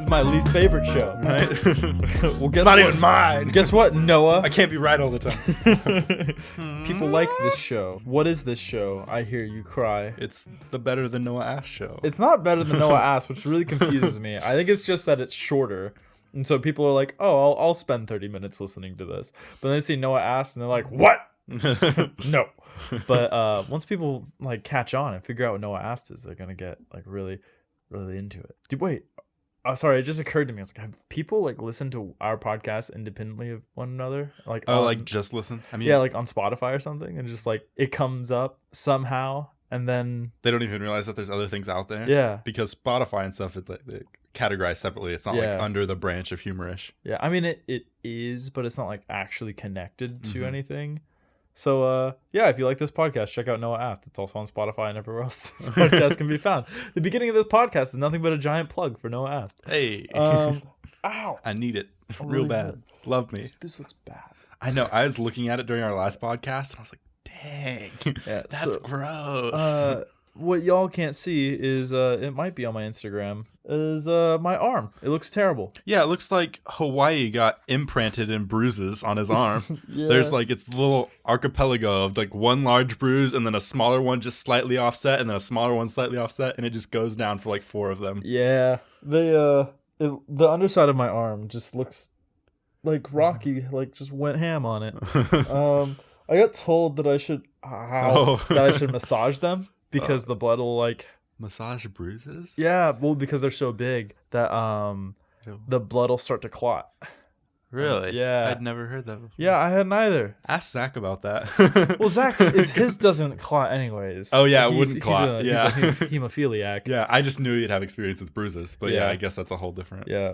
my least favorite show. Right? Well, It's not even mine. Guess what, Noah? I can't be right all the time. People like this show. What is this show? I hear you cry. It's the Better Than Noah Ass show. It's not better than Noah Ass, which really confuses me. I think it's just that it's shorter. And so people are like, oh, I'll spend 30 minutes listening to this. But then they see Noah Ass and they're like, what? No. But once people like catch on and figure out what Noah Asked is, they're gonna get like really, really into it. Dude, wait. Oh, sorry, it just occurred to me. I was like, have people like listen to our podcast independently of one another? Like, like just listen. I mean, yeah, like on Spotify or something, and just like it comes up somehow, and then they don't even realize that there's other things out there. Yeah, because Spotify and stuff, they categorize separately. It's not like under the branch of Humorish. Yeah, I mean it is, but it's not like actually connected to anything. So, yeah, if you like this podcast, check out Noah Asked. It's also on Spotify and everywhere else the podcast can be found. The beginning of this podcast is nothing but a giant plug for Noah Asked. Hey. Ow. I need it real bad. Love me. This looks bad. I know. I was looking at it during our last podcast, and I was like, dang, that's gross. What y'all can't see is, it might be on my Instagram, is my arm. It looks terrible. Yeah, it looks like Hawaii got imprinted in bruises on his arm. Yeah. There's like, it's the little archipelago of like one large bruise and then a smaller one just slightly offset and then a smaller one slightly offset, and it just goes down for like 4 of them. Yeah, the underside of my arm just looks like Rocky, like just went ham on it. I got told that I should massage them. Because the blood will like massage bruises. Yeah, well, because they're so big that the blood will start to clot. Really? Yeah. I'd never heard that before. Yeah, I hadn't either. Ask Zach about that. Well, Zach, his doesn't clot anyways. Oh yeah, it wouldn't clot. He's a hemophiliac. Yeah, I just knew he'd have experience with bruises, but yeah, I guess that's a whole different. Yeah.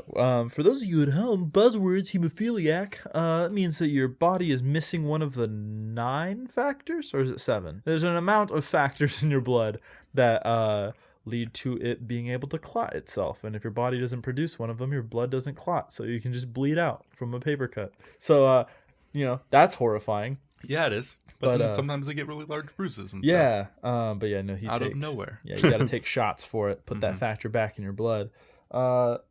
For those of you at home, buzzwords hemophiliac. That means that your body is missing one of the 9 factors, or is it 7? There's an amount of factors in your blood that lead to it being able to clot itself, and if your body doesn't produce one of them, your blood doesn't clot, so you can just bleed out from a paper cut. So that's horrifying. Yeah, it is. But then sometimes they get really large bruises and stuff. But yeah, no, he out of nowhere. Yeah, you got to take shots for it. Put that factor back in your blood. But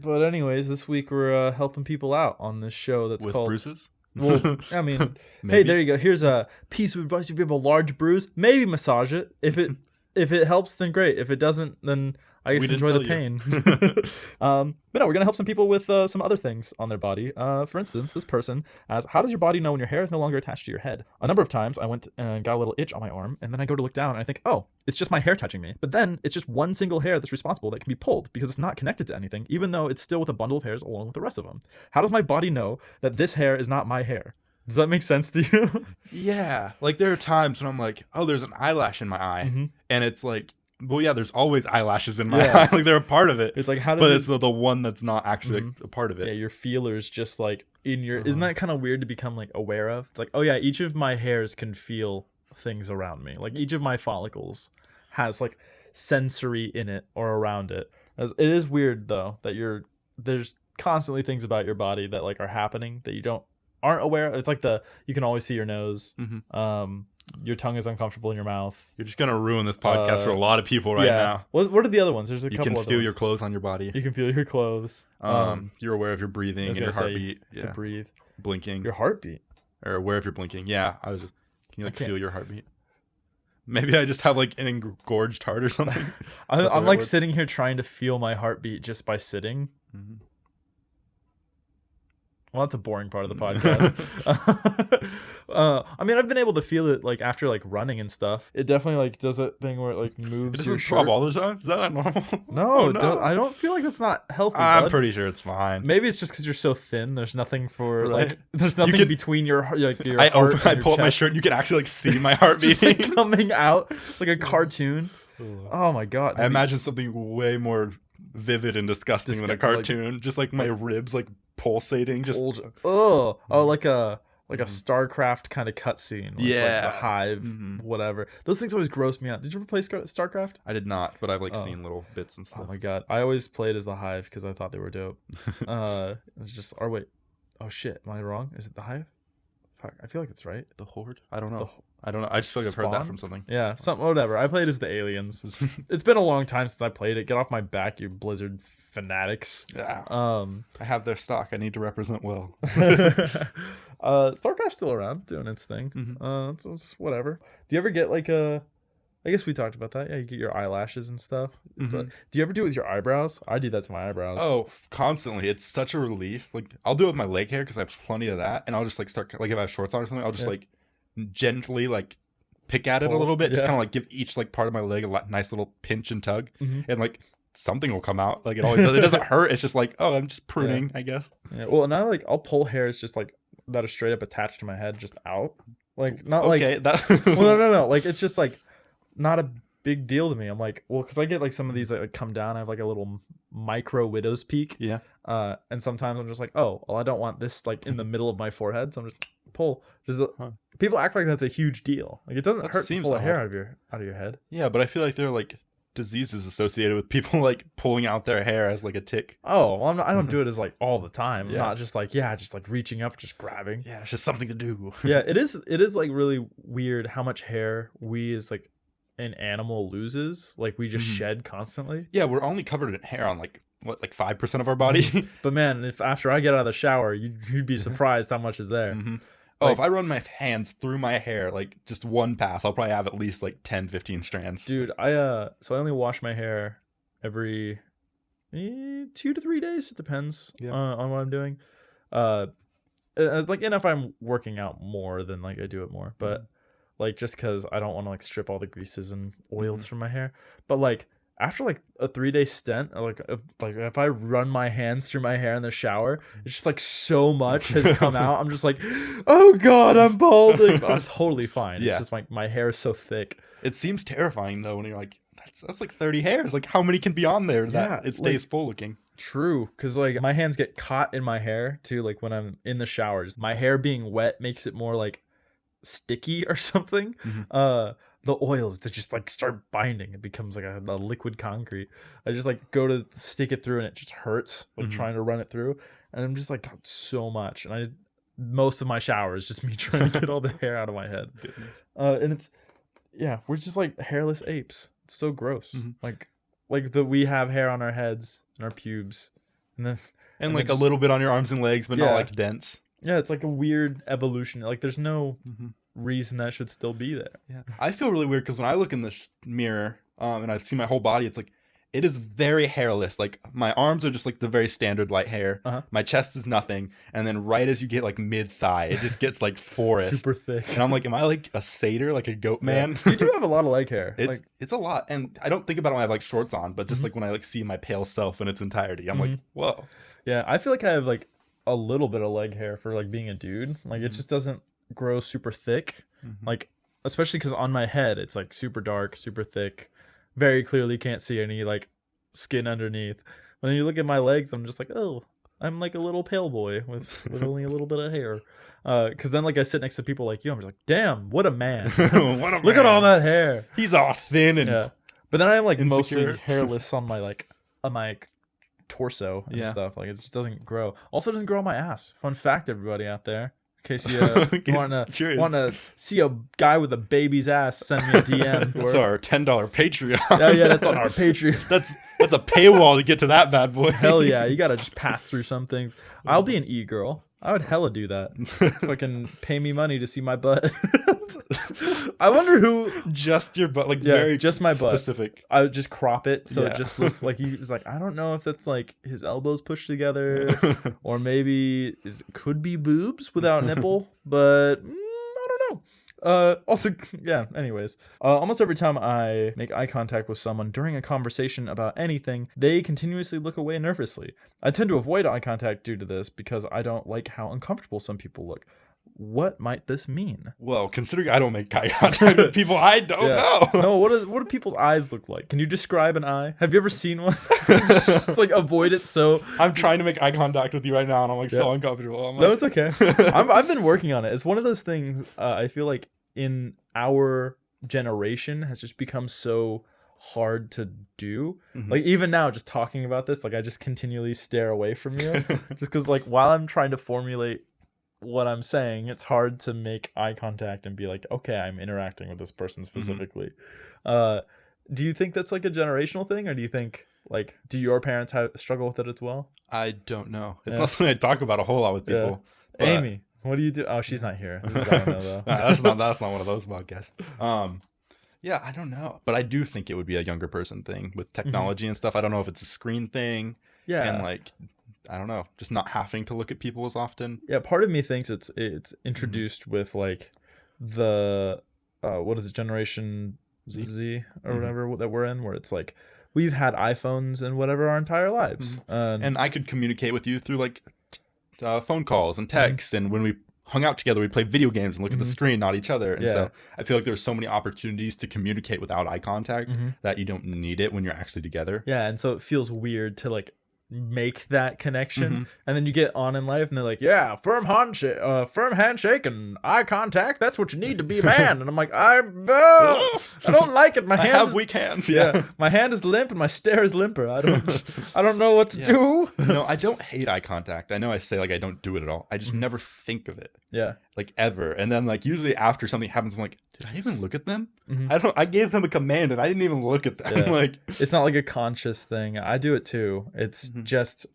anyways, this week we're helping people out on this show that's with called bruises. Well, I mean, hey, there you go. Here's a piece of advice: if you have a large bruise, maybe massage it. If it helps, then great. If it doesn't, then I guess enjoy the pain. But no, we're going to help some people with some other things on their body. For instance, this person asks, how does your body know when your hair is no longer attached to your head? A number of times I went and got a little itch on my arm, and then I go to look down and I think, oh, it's just my hair touching me. But then it's just one single hair that's responsible that can be pulled because it's not connected to anything, even though it's still with a bundle of hairs along with the rest of them. How does my body know that this hair is not my hair? Does that make sense to you? Yeah. Like there are times when I'm like, oh, there's an eyelash in my eye. And it's like, well, yeah, there's always eyelashes in my eye. Like they're a part of it. It's like, how does but it's the one that's not actually a part of it. Yeah, your feelers just like in your... Isn't that kind of weird to become like aware of? It's like, oh yeah, each of my hairs can feel things around me. Like each of my follicles has like sensory in it or around it. It is weird though that there's constantly things about your body that like are happening that you aren't aware of. It's like you can always see your nose. Your tongue is uncomfortable in your mouth. You're just gonna ruin this podcast for a lot of people now. What are the other ones? There's a couple. You can feel your ones. clothes on your body. You can feel your clothes. You're aware of your breathing and your heartbeat. To breathe. Blinking. Your heartbeat. Or aware of your blinking. Yeah, can you feel your heartbeat? Maybe I just have like an engorged heart or something. I'm like sitting here trying to feel my heartbeat just by sitting. Well, that's a boring part of the podcast. I mean, I've been able to feel it like after like running and stuff. It definitely like does that thing where it like moves. It doesn't throb all the time. Is that not normal? No, I don't feel like that's not healthy. I'm pretty sure it's fine. Maybe it's just because you're so thin. There's nothing for like. There's nothing between your your. I pull up my shirt and you can actually like see my heartbeat just, like, coming out like a cartoon. Oh my god! I imagine something way more vivid and disgusting than a cartoon. Like, just like my ribs like pulsating. Just like a StarCraft kind of cutscene. Yeah, it's like the hive, whatever. Those things always gross me out. Did you ever play StarCraft? I did not, but I've like seen little bits and stuff. Oh my god, I always played as the hive because I thought they were dope. It's just. Or wait, oh shit, am I wrong? Is it the hive? Fuck, I feel like it's right. The Horde? I don't know. I don't know. I just feel like I've heard that from something. Yeah, something, whatever. I played as the aliens. It's been a long time since I played it. Get off my back, you Blizzard fanatics. Yeah. I have their stock. I need to represent well. StarCraft's still around, doing its thing. It's whatever. Do you ever get like a... I guess we talked about that. Yeah, you get your eyelashes and stuff. Do you ever do it with your eyebrows? I do that to my eyebrows. Oh, constantly. It's such a relief. Like, I'll do it with my leg hair because I have plenty of that, and I'll just like start, like, if I have shorts on or something, I'll just like gently like pick at it a little bit, just kind of like give each like part of my leg a nice little pinch and tug, and like something will come out. Like, it always does. It doesn't hurt. It's just like, oh, I'm just pruning, I guess. Yeah. Well, now like I'll pull hairs just like that are straight up attached to my head, just out. Like, not okay, like that. Well, no. Like, it's just like not a big deal to me. I'm like, well, because I get like some of these that like come down. I have like a little micro widow's peak. Yeah. And sometimes I'm just like, oh, well, I don't want this like in the middle of my forehead, so I'm just pull. People act like that's a huge deal. Like, it doesn't hurt to pull a hair out of your head. Yeah, but I feel like there are like diseases associated with people like pulling out their hair as like a tick. Oh, well, I don't do it as like all the time. I'm not just like just like reaching up, just grabbing. Yeah, it's just something to do. Yeah, it is like really weird how much hair we as like an animal loses. Like, we just shed constantly. Yeah, we're only covered in hair on like 5% of our body. But man, if after I get out of the shower, you'd be surprised how much is there. Oh, if I run my hands through my hair, like just one pass, I'll probably have at least like 10-15 strands. Dude, I only wash my hair every 2 to 3 days. It depends on what I'm doing. Like, and if I'm working out more, then like I do it more. But like, just because I don't want to like strip all the greases and oils from my hair. But like, after like a 3-day stint, if I run my hands through my hair in the shower, it's just like so much has come out. I'm just like, oh god, I'm balding. But I'm totally fine. It's just like my hair is so thick. It seems terrifying though when you're like, that's like 30 hairs. Like, how many can be on there that it stays full looking? True, because like my hands get caught in my hair too. Like, when I'm in the showers, my hair being wet makes it more like sticky or something. The oils that just like start binding, it becomes like a liquid concrete. I just like go to stick it through and it just hurts, like trying to run it through, and I'm just like, God, so much. And most of my shower is just me trying to get all the hair out of my head. And it's we're just like hairless apes. It's so gross. Like we have hair on our heads and our pubes, and like a little bit on your arms and legs, but not like dense. Yeah, it's like a weird evolution. Like, there's no reason that should still be there. Yeah, I feel really weird because when I look in the mirror and I see my whole body, it's like, it is very hairless. Like, my arms are just like the very standard light hair. My chest is nothing, and then right as you get like mid thigh, it just gets like forest, super thick. And I'm like, am I like a satyr, like a goat man? You do have a lot of leg hair. It's a lot, and I don't think about it when I have like shorts on, but just like when I like see my pale self in its entirety, I'm like, whoa. Yeah, I feel like I have like a little bit of leg hair for like being a dude. Like, it just doesn't grow super thick. Like, especially because on my head it's like super dark, super thick, very clearly can't see any like skin underneath. When you look at my legs, I'm just like, oh, I'm like a little pale boy with only a little bit of hair. Because then like I sit next to people like you, I'm just like, damn, what a man. Look at all that hair. He's all thin and but then I'm like mostly hairless on my torso and stuff. Like, it just doesn't grow. Also, doesn't grow on my ass. Fun fact, everybody out there, in case you want to see a guy with a baby's ass, send me a DM. That's our $10 Patreon. Oh yeah, that's on our Patreon. That's a paywall to get to that bad boy. Hell yeah, you gotta just pass through some things. I'll be an e-girl. I would hella do that. Fucking pay me money to see my butt. I wonder who. Just your butt, like very just my butt. Specific. I would just crop it so it just looks like he's like, I don't know if that's like his elbows pushed together, or maybe could be boobs without nipple, but I don't know. Also, anyways, almost every time I make eye contact with someone during a conversation about anything, they continuously look away nervously. I tend to avoid eye contact due to this because I don't like how uncomfortable some people look. What might this mean? Well, considering I don't make eye contact with people, I don't know. No, what do people's eyes look like? Can you describe an eye? Have you ever seen one? Just like avoid it. So I'm trying to make eye contact with you right now, and I'm like so uncomfortable. No, it's okay. I've been working on it. It's one of those things. I feel like in our generation has just become so hard to do. Like, even now, just talking about this, like, I just continually stare away from you, just because like while I'm trying to formulate what I'm saying. It's hard to make eye contact and be like, okay, I'm interacting with this person specifically. Do you think that's like a generational thing, or do you think like, do your parents struggle with it as well? I don't know. It's not something I talk about a whole lot with people. But... Amy, what do you do? Oh, she's not here. This is, I don't know though. That's not one of those podcasts. Yeah, I don't know, but I do think it would be a younger person thing with technology and stuff. I don't know if it's a screen thing. Yeah, and like, I don't know, just not having to look at people as often. Yeah, part of me thinks it's introduced with like the what is it, Generation Z or whatever that we're in, where it's like we've had iPhones and whatever our entire lives, and I could communicate with you through like phone calls and text, and when we hung out together, we played video games and look at the screen, not each other. And so I feel like there's so many opportunities to communicate without eye contact that you don't need it when you're actually together. Yeah, and so it feels weird to like make that connection, and then you get on in life and they're like, yeah, firm handshake and eye contact, that's what you need to be a man. And I'm like, I don't like it. My hand have weak hands. My hand is limp and my stare is limper. I don't know what to do. No, I don't hate eye contact. I know I say like I don't do it at all. I just never think of it. Like ever. And then like usually after something happens, I'm like, did I even look at them? I gave them a command and I didn't even look at them. Like, it's not like a conscious thing. I do it too. It's just,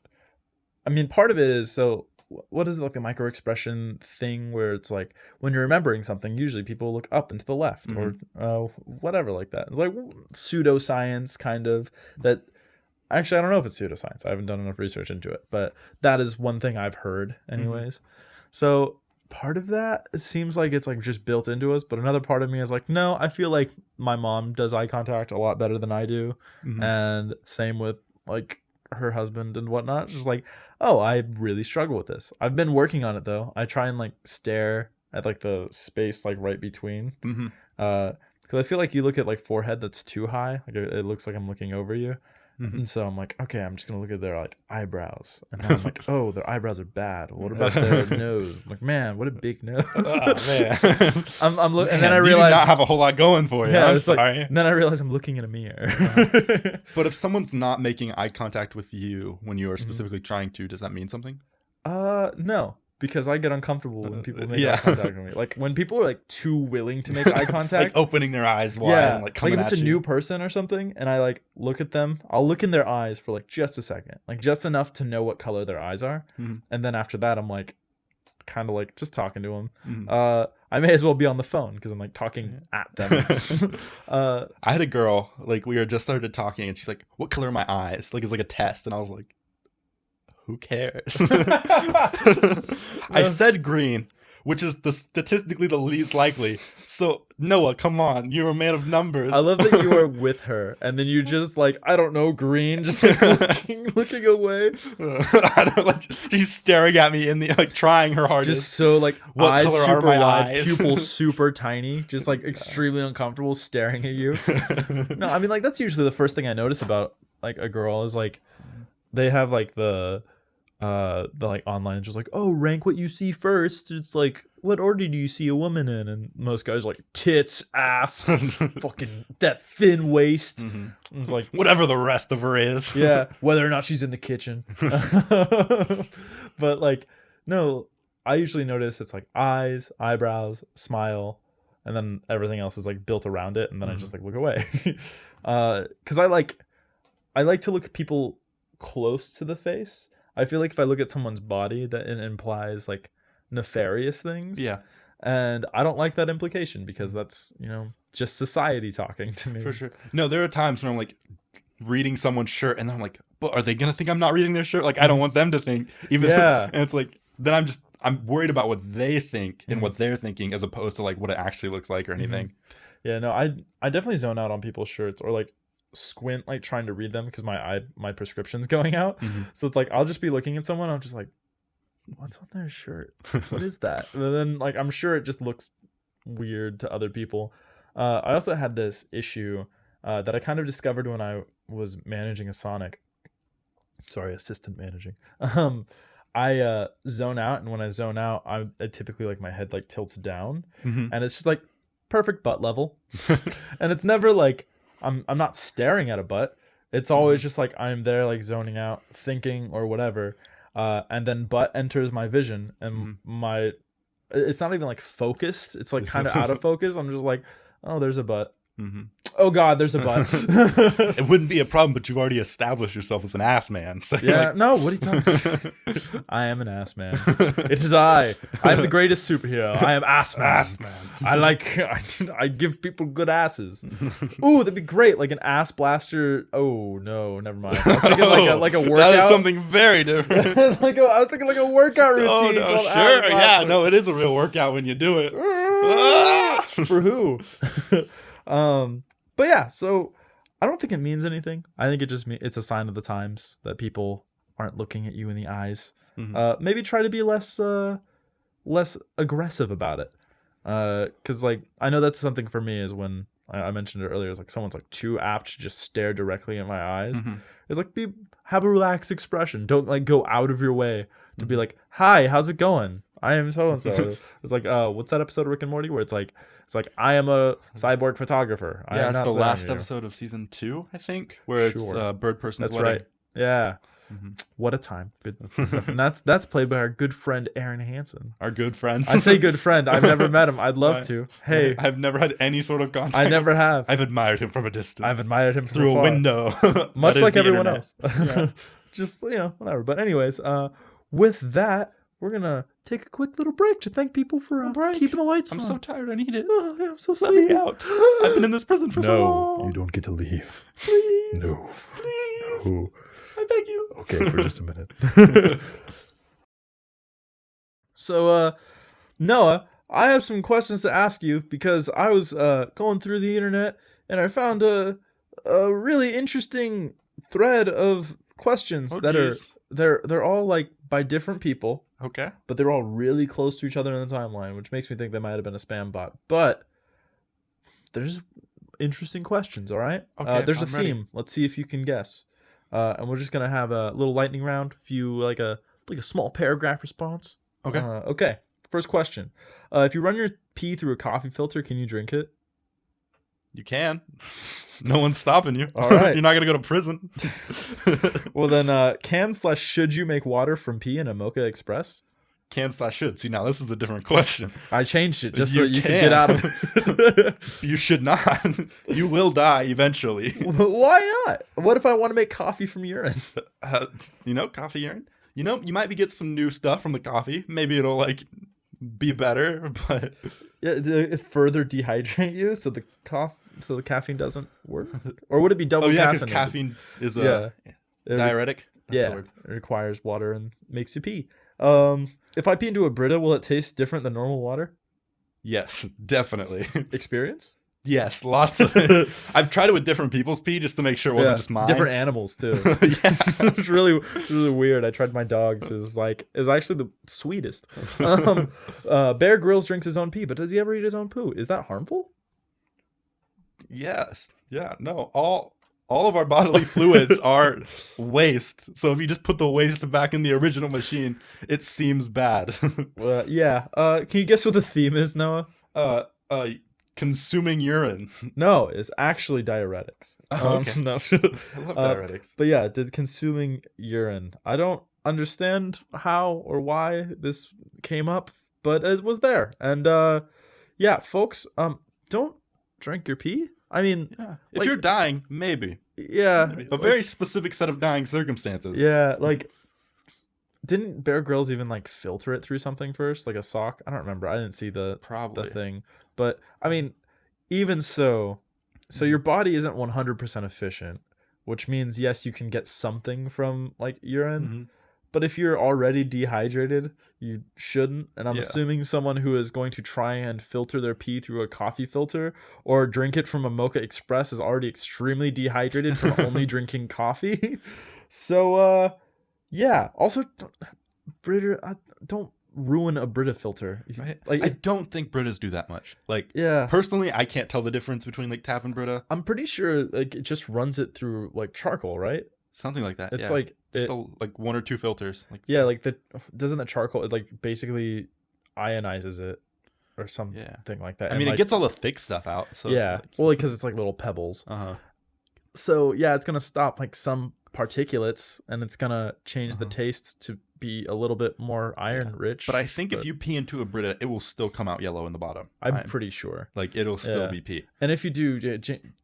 I mean, part of it is, so what is it, like a micro expression thing where it's like when you're remembering something, usually people look up and to the left or whatever like that. It's like pseudoscience kind of that. Actually, I don't know if it's pseudoscience. I haven't done enough research into it, but that is one thing I've heard anyways. So part of that, it seems like it's like just built into us, but another part of me is like, no, I feel like my mom does eye contact a lot better than I do, and same with like her husband and whatnot. Just like, oh, I really struggle with this. I've been working on it though. I try and like stare at like the space like right between, because I feel like you look at like forehead that's too high, like it looks like I'm looking over you. And so I'm like, okay, I'm just gonna look at their like eyebrows, and then I'm like, oh, their eyebrows are bad. What about their nose? I'm like, man, what a big nose. Oh, man. I'm looking, and then I realize you do not have a whole lot going for you. I'm sorry. Like, and then I realize I'm looking in a mirror. But if someone's not making eye contact with you when you are specifically trying to, does that mean something? No. Because I get uncomfortable when people make eye contact with me. Like when people are like too willing to make eye contact, like opening their eyes wide, and like coming like if it's at a new person or something, and I like look at them, I'll look in their eyes for like just a second, like just enough to know what color their eyes are, and then after that, I'm like, kind of like just talking to them. I may as well be on the phone because I'm like talking at them. I had a girl, like we were just started talking, and she's like, "What color are my eyes?" Like it's like a test, and I was like, who cares? I said green, which is statistically the least likely. So Noah, come on, you're a man of numbers. I love that you are with her, and then you just like, I don't know, green, just like looking away. I don't like. She's staring at me in the like, trying her hardest. Just so like, what eyes color super are my wide, eyes? pupils super tiny, just like extremely uncomfortable staring at you. No, I mean like that's usually the first thing I notice about like a girl is like they have like the like online just like, oh, rank what you see first. It's like, what order do you see a woman in? And most guys are like tits, ass, fucking that thin waist. It's like whatever the rest of her is. Yeah, whether or not she's in the kitchen. But like, no, I usually notice it's like eyes, eyebrows, smile, and then everything else is like built around it, and then I just like look away. Because I like to look at people close to the face. I feel like if I look at someone's body, that it implies like nefarious things. Yeah. And I don't like that implication because that's, you know, just society talking to me. For sure. No, there are times when I'm like reading someone's shirt and then I'm like, but are they going to think I'm not reading their shirt? Like, I don't want them to think. Even and it's like, then I'm worried about what they think and what they're thinking as opposed to like what it actually looks like or anything. Yeah, no, I definitely zone out on people's shirts or like squint like trying to read them because my prescription's going out. So it's like I'll just be looking at someone, I'm just like, what's on their shirt? What is that? And then like I'm sure it just looks weird to other people. I also had this issue that I kind of discovered when I was managing a Sonic. Sorry, assistant managing. I zone out, and when I zone out, I typically like my head like tilts down, and it's just like perfect butt level, and it's never like I'm not staring at a butt. It's always just like I'm there like zoning out, thinking or whatever. and then butt enters my vision, and it's not even like focused. It's like kind of out of focus. I'm just like, oh, there's a butt. Mm-hmm. Oh God, there's a butt. It wouldn't be a problem, but you've already established yourself as an ass man. So yeah, like... no, what are you talking about? I am an ass man. It is I am the greatest superhero. I am ass man. Ass man. I give people good asses. Ooh, that'd be great. Like an ass blaster. Oh no, never mind. I was thinking like a workout. That is something very different. I was thinking like a workout routine. Oh no, sure. Yeah, no, it is a real workout when you do it. For who? But yeah, so I don't think it means anything. I think it just it's a sign of the times that people aren't looking at you in the eyes. Mm-hmm. Maybe try to be less aggressive about it. Because like I know that's something for me is when I mentioned it earlier. It's like someone's like too apt to just stare directly in my eyes. Mm-hmm. It's like have a relaxed expression. Don't like go out of your way to be like, "Hi, how's it going? I am so and so." It's like, what's that episode of Rick and Morty where it's like I am a cyborg photographer. Yeah, it's the last episode of season 2, I think, where it's Bird Person's wedding. Right. Yeah. Mm-hmm. What a time. Good stuff. And that's played by our good friend Aaron Hansen. Our good friend. I say good friend. I've never met him. I'd love to. Hey, I've never had any sort of contact. I never have. I've admired him from a distance. I've admired him through a window. Much like everyone else. Yeah. Just whatever. But anyways, with that, we're gonna take a quick little break to thank people for keeping the lights on. I'm so tired. I need it. Oh, I'm so sleepy. Let me out. I've been in this prison for so long. No, you don't get to leave. Please. No. Please. No. I beg you. Okay, for just a minute. So, Noah, I have some questions to ask you because I was going through the internet and I found a really interesting thread of questions that are they're all like by different people. Okay. But they're all really close to each other in the timeline, which makes me think they might have been a spam bot. But there's interesting questions, all right? Okay, there's I'm a theme. ready. Let's see if you can guess. And we're just going to have a little lightning round, like a small paragraph response. Okay. Okay. First question. If you run your pee through a coffee filter, can you drink it? You can. No one's stopping you. All right. You're not going to go to prison. Well, then, can/should you make water from pee in a Mocha Express? Can/should. See, now this is a different question. I changed it just so you can get out of it. You should not. You will die eventually. Why not? What if I want to make coffee from urine? Coffee urine? You might get some new stuff from the coffee. Maybe it'll, like, be better, but... Yeah, it further dehydrate you so the caffeine doesn't work? Or would it be double caffeinated? Oh, yeah, because caffeine is a diuretic. That's the word. It requires water and makes you pee. If I pee into a Brita, will it taste different than normal water? Yes, definitely. Experience? Yes, lots of it. I've tried it with different people's pee just to make sure it wasn't just mine. Different animals too. Yeah. It's really weird. I tried my dog's. It was actually the sweetest. Bear Grylls drinks his own pee, but does he ever eat his own poo? Is that harmful? Yes. Yeah. No. All of our bodily fluids are waste. So if you just put the waste back in the original machine, it seems bad. Yeah. Can you guess what the theme is, Noah? Consuming urine. No, it's actually diuretics. Oh, okay. No. I love diuretics. But yeah, consuming urine. I don't understand how or why this came up, but it was there. And yeah, folks, don't drink your pee. I mean, yeah. If you're dying, maybe. Yeah. Maybe. A very specific set of dying circumstances. Yeah, like didn't Bear Grylls even like filter it through something first, like a sock? I don't remember. I didn't see the thing. But I mean, even so your body isn't 100% efficient, which means yes, you can get something from like urine. Mm-hmm. But if you're already dehydrated, you shouldn't. And I'm assuming someone who is going to try and filter their pee through a coffee filter or drink it from a Mocha Express is already extremely dehydrated from only drinking coffee. So, yeah. Also, Brita, don't ruin a Brita filter. Like, I don't think Britas do that much. Like, personally, I can't tell the difference between like tap and Brita. I'm pretty sure like it just runs it through like charcoal, right? Something like that. It's like just like one or two filters. Like doesn't the charcoal it like basically ionizes it or something like that? I mean, it gets all the thick stuff out. So well, because it's like little pebbles. So yeah, it's gonna stop like some particulates and it's gonna change the taste to be a little bit more iron rich. But I think if you pee into a Brita, it will still come out yellow in the bottom. I'm pretty sure. Like it'll still be pee. And if you do,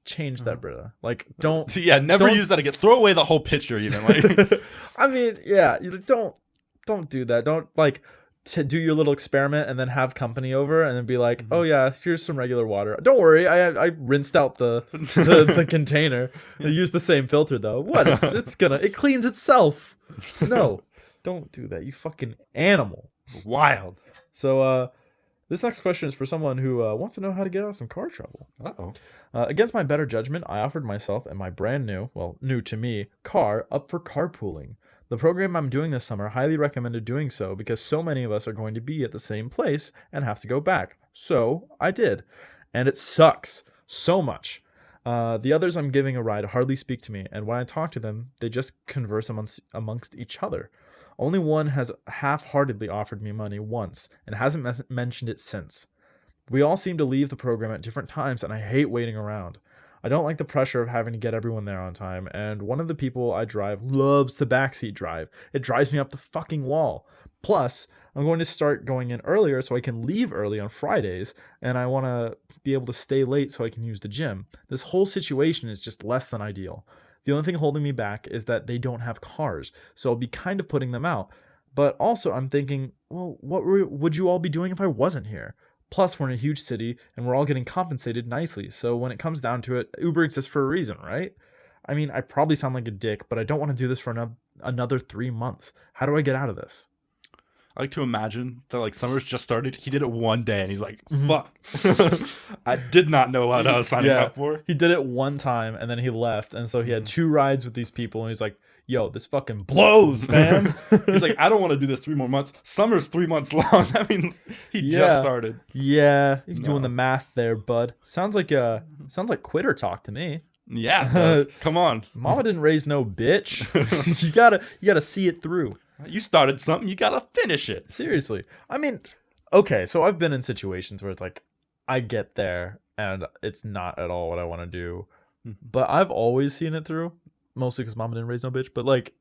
change that Brita. Like don't. Never use that again. Throw away the whole pitcher even. Like I mean, don't do that. Don't like to do your little experiment and then have company over and then be like, oh yeah, here's some regular water. Don't worry, I rinsed out the container. I used the same filter though. What? It cleans itself. No, don't do that. You fucking animal. Wild. So this next question is for someone who wants to know how to get out of some car trouble. Against my better judgment, I offered myself and my brand new to me, car up for carpooling. The program I'm doing this summer highly recommended doing so because so many of us are going to be at the same place and have to go back. So I did. And it sucks so much. The others I'm giving a ride hardly speak to me, and when I talk to them, they just converse amongst each other. Only one has half-heartedly offered me money once and hasn't mentioned it since. We all seem to leave the program at different times, and I hate waiting around. I don't like the pressure of having to get everyone there on time, and one of the people I drive loves to backseat drive. It drives me up the fucking wall. Plus, I'm going to start going in earlier so I can leave early on Fridays, and I want to be able to stay late so I can use the gym. This whole situation is just less than ideal. The only thing holding me back is that they don't have cars, so I'll be kind of putting them out. But also, I'm thinking, well, what would you all be doing if I wasn't here? Plus, we're in a huge city, and we're all getting compensated nicely, so when it comes down to it, Uber exists for a reason, right? I mean, I probably sound like a dick, but I don't want to do this for another 3 months. How do I get out of this? I like to imagine that, like, summer's just started. He did it one day, and he's like, fuck. I did not know what I was signing up for. He did it one time, and then he left, and so he had 2 rides with these people, and he's like, yo, this fucking blows, man. He's like, I don't want to do this 3 more months. Summer's 3 months long. I mean, he just started. Yeah, you're doing the math there, bud. Sounds like quitter talk to me. Yeah, it does. Come on. Mama didn't raise no bitch. you gotta see it through. You started something, you gotta finish it. Seriously. I mean, okay, so I've been in situations where it's like, I get there and it's not at all what I want to do. But I've always seen it through. Mostly because Mama didn't raise no bitch. But like,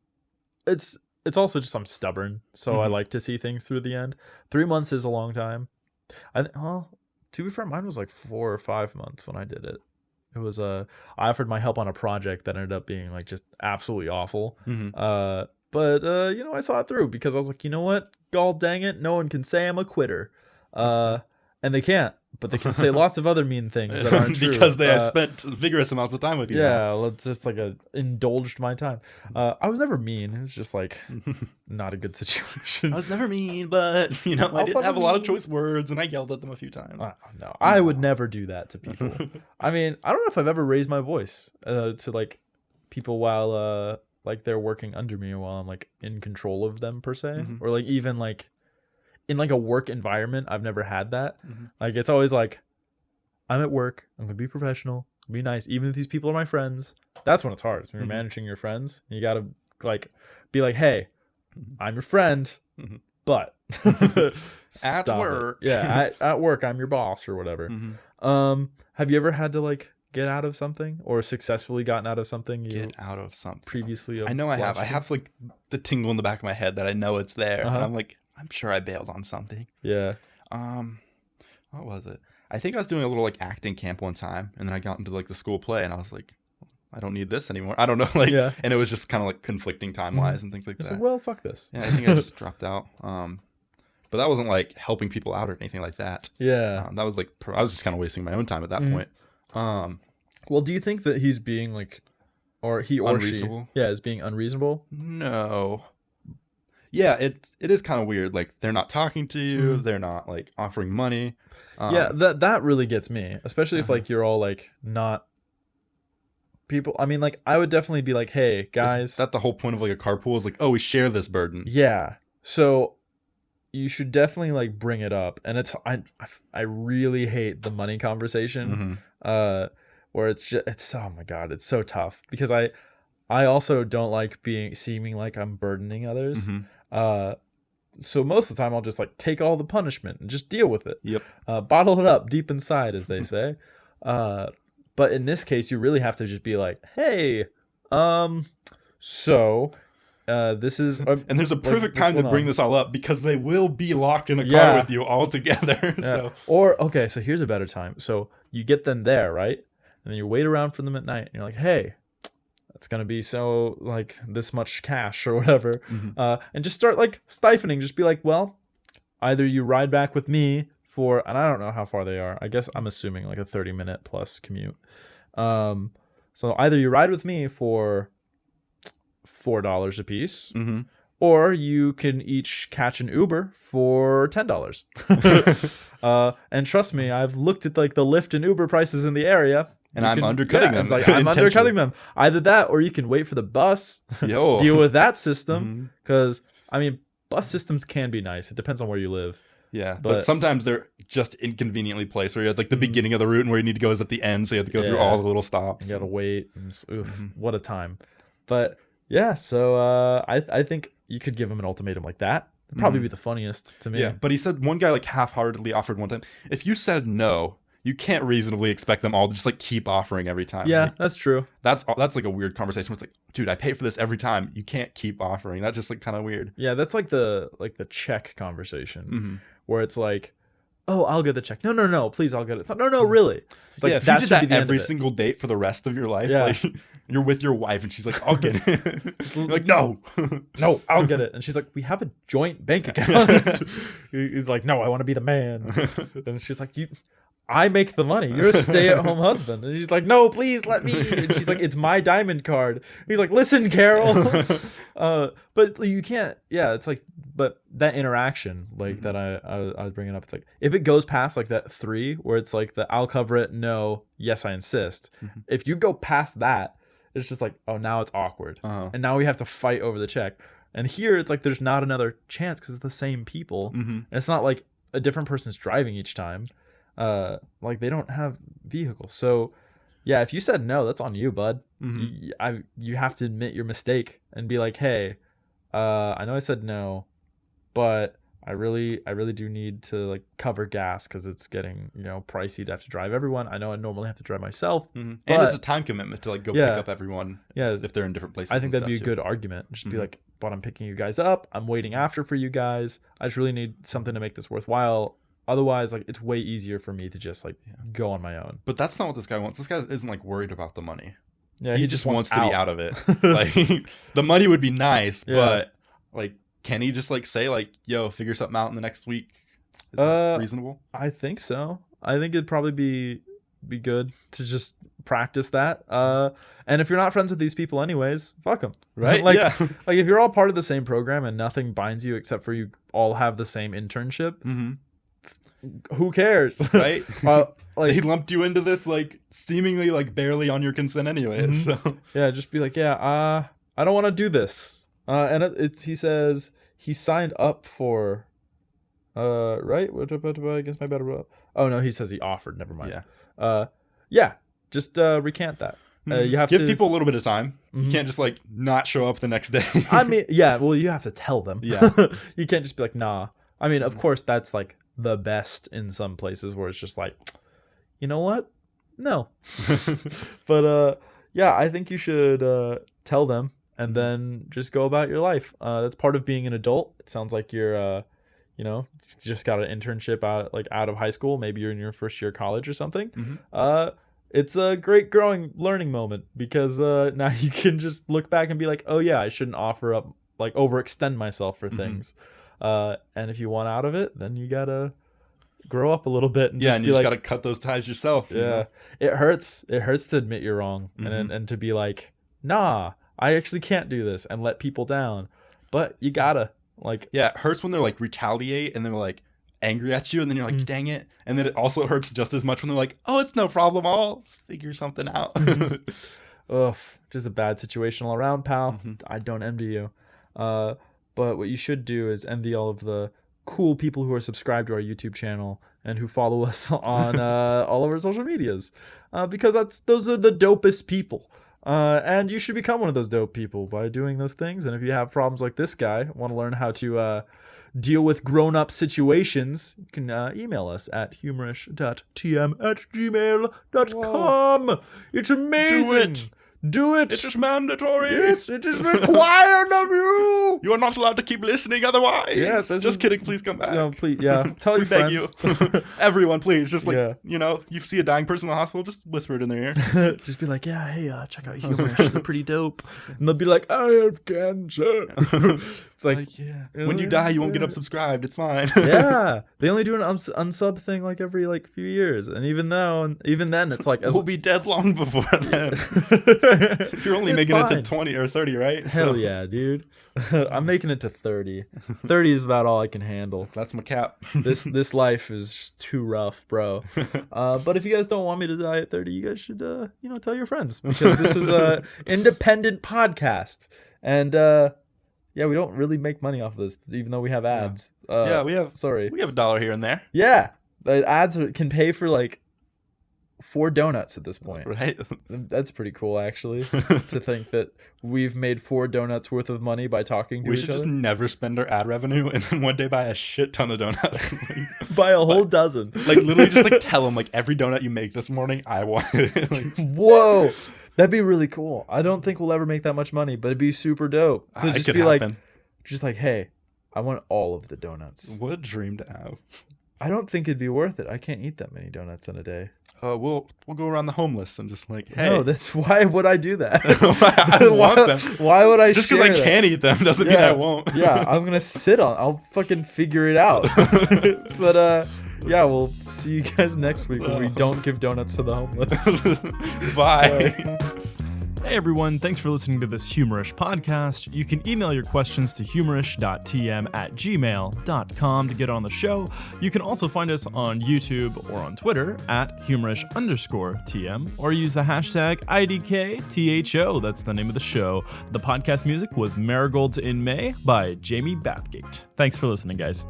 it's also just I'm stubborn. So I like to see things through the end. 3 months is a long time. To be fair, mine was like 4 or 5 months when I did it. It was I offered my help on a project that ended up being like just absolutely awful. But I saw it through because I was like, you know what? God dang it, no one can say I'm a quitter. And they can't, but they can say lots of other mean things that aren't true. Because they have spent vigorous amounts of time with you. Yeah, it's just like indulged my time. I was never mean. It was just like not a good situation. I was never mean, but I did have a lot of choice words, and I yelled at them a few times. No, I would never do that to people. I mean, I don't know if I've ever raised my voice to like people while like they're working under me while I'm like in control of them per se, or like even like in like a work environment. I've never had that. Like it's always like I'm at work, I'm gonna be professional, be nice, even if these people are my friends. That's when it's hard. It's when you're managing your friends. You gotta like be like, hey, I'm your friend, but at work, at work I'm your boss or whatever. Have you ever had to like get out of something or successfully gotten out of something previously? I know I have. I have like the tingle in the back of my head that I know it's there. And I'm like, I'm sure I bailed on something. Yeah. What was it? I think I was doing a little like acting camp one time, and then I got into like the school play, and I was like, I don't need this anymore. I don't know, and it was just kind of like conflicting time wise and things like that. Like, well, fuck this. Yeah, I think I just dropped out. But that wasn't like helping people out or anything like that. Yeah. That was like I was just kind of wasting my own time at that point. Well, do you think that he's being like, or he or unreasonable? She, is being unreasonable? No. Yeah, it is kind of weird. Like they're not talking to you. They're not like offering money. That really gets me, especially if like you're all like not people. I mean, like I would definitely be like, hey guys, is that the whole point of like a carpool is like, oh, we share this burden. Yeah. So you should definitely like bring it up, and I really hate the money conversation. Where it's oh my god, it's so tough because I also don't like seeming like I'm burdening others. So most of the time I'll just like take all the punishment and just deal with it. Bottle it up deep inside, as they say. But in this case, you really have to just be like, hey, so this is and there's a perfect time to bring this all up because they will be locked in a car with you all together. So so here's a better time. So you get them there, right? And then you wait around for them at night and you're like, hey, it's gonna be so like this much cash or whatever. And just start like siphoning. Just be like, well, either you ride back with me for, and I don't know how far they are, I guess I'm assuming like a 30-minute plus commute. So either you ride with me for $4 a piece, or you can each catch an Uber for $10. And trust me, I've looked at like the Lyft and Uber prices in the area, and I'm undercutting them. Like, I'm undercutting them. Either that, or you can wait for the bus. Deal with that system, because I mean, bus systems can be nice. It depends on where you live. Yeah, but sometimes they're just inconveniently placed where you're at like the beginning of the route and where you need to go is at the end, so you have to go through all the little stops. You gotta wait. What a time. But yeah, so I think you could give him an ultimatum like that. It'd probably be the funniest to me. Yeah, but he said one guy like half-heartedly offered one time. If you said no, you can't reasonably expect them all to just like keep offering every time. Yeah, like, that's true. That's like a weird conversation. It's like, dude, I pay for this every time. You can't keep offering. That's just like kind of weird. Yeah, that's like the check conversation where it's like, oh, I'll get the check. No, please, I'll get it. No, really. It's like, if you did that every single date for the rest of your life, like you're with your wife and she's like, I'll get it. You're like, no, I'll get it. And she's like, we have a joint bank account. He's like, no, I want to be the man. And she's like, I make the money. You're a stay-at-home husband. And he's like, no, please let me. And she's like, it's my diamond card. And he's like, listen, Carol. But you can't. Yeah, it's like, but that interaction, like that I was bringing up, it's like, if it goes past like that 3, where it's like the I'll cover it, no, yes, I insist. If you go past that, it's just like, oh, now it's awkward. And now we have to fight over the check. And here it's like, there's not another chance because it's the same people. And it's not like a different person's driving each time. Like they don't have vehicles. So yeah, if you said no, that's on you, bud. You have to admit your mistake and be like, hey, I know I said no, but I really do need to like cover gas because it's getting, pricey to have to drive everyone. I know I normally have to drive myself, and it's a time commitment to like go pick up everyone. If they're in different places. I think that'd be a good argument. Just be like, but I'm picking you guys up. I'm waiting after for you guys. I just really need something to make this worthwhile. Otherwise, like, it's way easier for me to just like go on my own. But that's not what this guy wants. This guy isn't like worried about the money. Yeah, he just wants to be out of it. Like, the money would be nice, but like, can he just like say like, yo, figure something out in the next week? Is that reasonable? I think so. I think it'd probably be good to just practice that. And if you're not friends with these people anyways, fuck them, right? Like, like if you're all part of the same program and nothing binds you except for you all have the same internship, who cares, right? Like, they lumped you into this like seemingly like barely on your consent anyway. So yeah, just be like, I don't want to do this. And he says he signed up for, right? What against my better will? Oh no, he says he offered. Never mind. Just recant that. You have give to give people a little bit of time. You can't just like not show up the next day. I mean, well, you have to tell them. You can't just be like, nah. I mean, of course, that's like the best in some places where it's just like, you know what? No. But I think you should tell them and then just go about your life. That's part of being an adult. It sounds like you're just got an internship out of high school. Maybe you're in your first year of college or something. It's a great learning moment because now you can just look back and be like, oh yeah, I shouldn't overextend myself for things. And if you want out of it, then you gotta grow up a little bit and and you just gotta cut those ties yourself. It hurts to admit you're wrong and to be like, nah, I actually can't do this and let people down, but you gotta it hurts when they're like retaliate and they're like angry at you and then you're like, dang it. And then it also hurts just as much when they're like, oh, it's no problem, I'll figure something out. Ugh, just a bad situation all around, pal. I don't envy you. But what you should do is envy all of the cool people who are subscribed to our YouTube channel and who follow us on all of our social medias, because those are the dopest people. And you should become one of those dope people by doing those things. And if you have problems like this guy, want to learn how to deal with grown-up situations, you can email us at humorish.tm@gmail.com. It's amazing. Do it. It's just mandatory. Yes, it is required of you. You are not allowed to keep listening otherwise. Yes, just kidding. Please come back. No, please, yeah. Tell your beg friends. you. Everyone, please. Just like, you see a dying person in the hospital, just whisper it in their ear. Just be like, yeah, hey, check out Humorish. They're pretty dope. And they'll be like, I have cancer. It's like, yeah. When you die, you won't get unsubscribed. It's fine. Yeah. They only do an unsub thing like every like few years. And even then, it's like... We'll be dead long before then. You're only making it to 20 or 30, right? Hell yeah, dude. I'm making it to 30. 30 is about all I can handle. That's my cap. This life is just too rough, bro. But if you guys don't want me to die at 30, you guys should tell your friends, because this is a independent podcast. And yeah, we don't really make money off of this, even though we have ads. Yeah, we have $1 here and there. Yeah. The ads can pay for like 4 donuts at this point. Right. That's pretty cool, actually, to think that we've made 4 donuts worth of money by talking to each other. We should just never spend our ad revenue and then one day buy a shit ton of donuts. Buy a whole dozen. Like literally just like tell them like every donut you make this morning, I want it. Like, whoa. That'd be really cool. I don't think we'll ever make that much money, but it'd be super dope to just be happen. Like, hey, I want all of the donuts. What a dream to have. I don't think it'd be worth it. I can't eat that many donuts in a day. We'll go around the homeless and just like, hey. No, that's why would I do that? I want them. Why would I just because I can't eat them doesn't mean I won't. Yeah, I'm gonna I'll fucking figure it out. But yeah, we'll see you guys next week when we don't give donuts to the homeless. Bye. Hey everyone, thanks for listening to this Humorish podcast. You can email your questions to humorish.tm@gmail.com to get on the show. You can also find us on YouTube or on Twitter at humorish_TM, or use the hashtag IDKTHO. That's the name of the show. The podcast music was Marigolds in May by Jamie Bathgate. Thanks for listening, guys.